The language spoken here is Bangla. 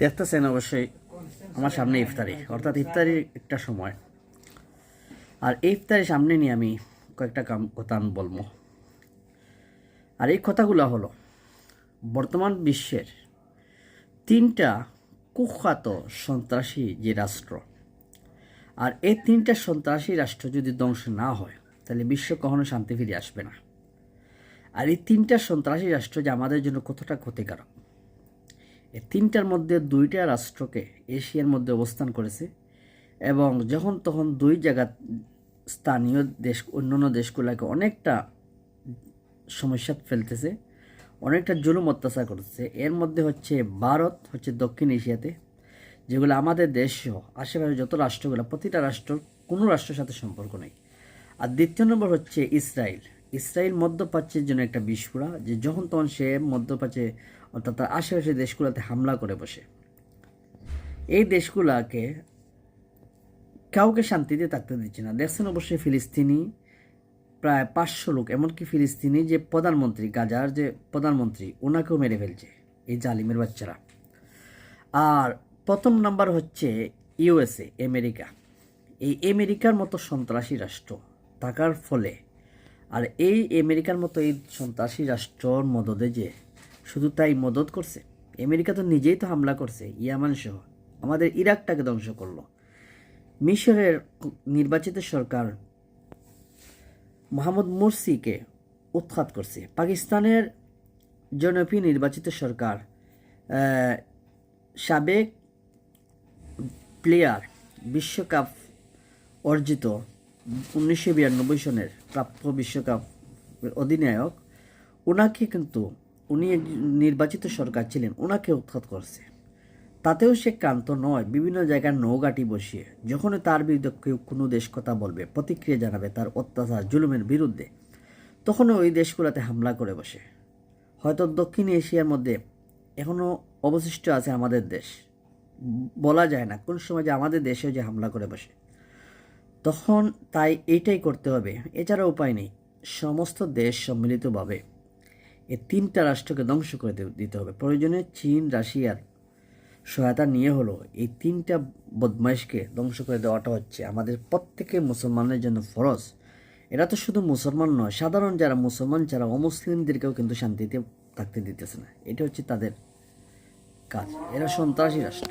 দেখতেছেন অবশ্যই আমার সামনে ইফতারি, অর্থাৎ ইফতারির একটা সময়। আর এই ইফতারির সামনে নিয়ে আমি কয়েকটা কথা আমি বলবো। আর এই কথাগুলো হলো, বর্তমান বিশ্বের তিনটা কুখ্যাত সন্ত্রাসী যে রাষ্ট্র, আর এই তিনটা সন্ত্রাসী রাষ্ট্র যদি ধ্বংস না হয় তাহলে বিশ্ব কখনো শান্তি ফিরে আসবে না। আর এই তিনটা সন্ত্রাসী রাষ্ট্র যে আমাদের জন্য কতটা ক্ষতিকারক, এই তিনটার মধ্যে দুইটা রাষ্ট্রকে এশিয়ার মধ্যে অবস্থান করেছে এবং যখন তখন দুই জায়গা স্থানীয় দেশ অন্যান্য দেশগুলোকে অনেকটা সমস্যা ফেলতেছে, অনেকটা জুলুম অত্যাচার করতেছে। এর মধ্যে হচ্ছে ভারত হচ্ছে দক্ষিণ এশিয়াতে, যেগুলো আমাদের দেশসহ আশেপাশে যত রাষ্ট্রগুলো, প্রতিটা রাষ্ট্র কোনো রাষ্ট্রের সাথে সম্পর্ক নেই। আর দ্বিতীয় নম্বর হচ্ছে ইসরায়েল। ইসরায়েল মধ্যপ্রাচ্যের জন্য একটা বিস্ফোরা, যে যখন তখন সে মধ্যপ্রাচ্যে অর্থাৎ তার আশেপাশের দেশগুলোতে হামলা করে বসে। এই দেশগুলোকে কাউকে শান্তিতে থাকতে দিচ্ছে না। দেখছেন অবশ্যই ফিলিস্তিনি প্রায় 500 লোক, এমনকি ফিলিস্তিনি যে প্রধানমন্ত্রী, গাজার যে প্রধানমন্ত্রী, ওনাকেও মেরে ফেলছে এই জালিমের বাচ্চারা। আর প্রথম নাম্বার হচ্ছে ইউএসএ, আমেরিকা। এই আমেরিকার মতো সন্ত্রাসী রাষ্ট্র থাকার ফলে, আর এই আমেরিকার মতো এই সন্ত্রাসী রাষ্ট্রর মদদে যে শুধু তাই মদত করছে, আমেরিকা তো নিজেই তো হামলা করছে ইয়ামান সহ, আমাদের ইরাকটাকে ধ্বংস করলো। মিশরের নির্বাচিত সরকার মোহাম্মদ মুরসিকে উৎখাত করছে। পাকিস্তানের জনপ্রিয় নির্বাচিত সরকার সাবেক প্লেয়ার, বিশ্বকাপ অর্জিত 1992 সনের প্রাপ্য বিশ্বকাপ অধিনায়ক, ওনাকে কিন্তু উনি নির্বাচিত সরকার ছিলেন, ওনাকে উৎখাত করছে। তাতেও সে ক্লান্ত নয়, বিভিন্ন জায়গায় নৌঘাটি বসিয়ে যখনই তার বিরুদ্ধে কেউ কোনো দেশ কথা বলবে, প্রতিক্রিয়া জানাবে তার অত্যাচার জুলুমের বিরুদ্ধে, তখনও ওই দেশগুলোতে হামলা করে বসে। হয়তো দক্ষিণ এশিয়ার মধ্যে এখনও অবশিষ্ট আছে আমাদের দেশ, বলা যায় না কোন সময় যে আমাদের দেশেও যে হামলা করে বসে। তখন তাই এইটাই করতে হবে, এছাড়া উপায় নেই। সমস্ত দেশ সম্মিলিতভাবে এই তিনটা রাষ্ট্রকে ধ্বংস করে দিতে হবে। প্রয়োজনে চীন, রাশিয়ার সহায়তা নিয়ে হলো এই তিনটা বদমাইশকে ধ্বংস করে দেওয়াটা হচ্ছে আমাদের প্রত্যেকের মুসলমানের জন্য ফরজ। এরা তো শুধু মুসলমান নয়, সাধারণ যারা মুসলমান যারা অমুসলিমদেরকেও কিন্তু শান্তিতে থাকতে দিতেছে না। এটা হচ্ছে তাদের কাজ। এরা সন্ত্রাসী রাষ্ট্র।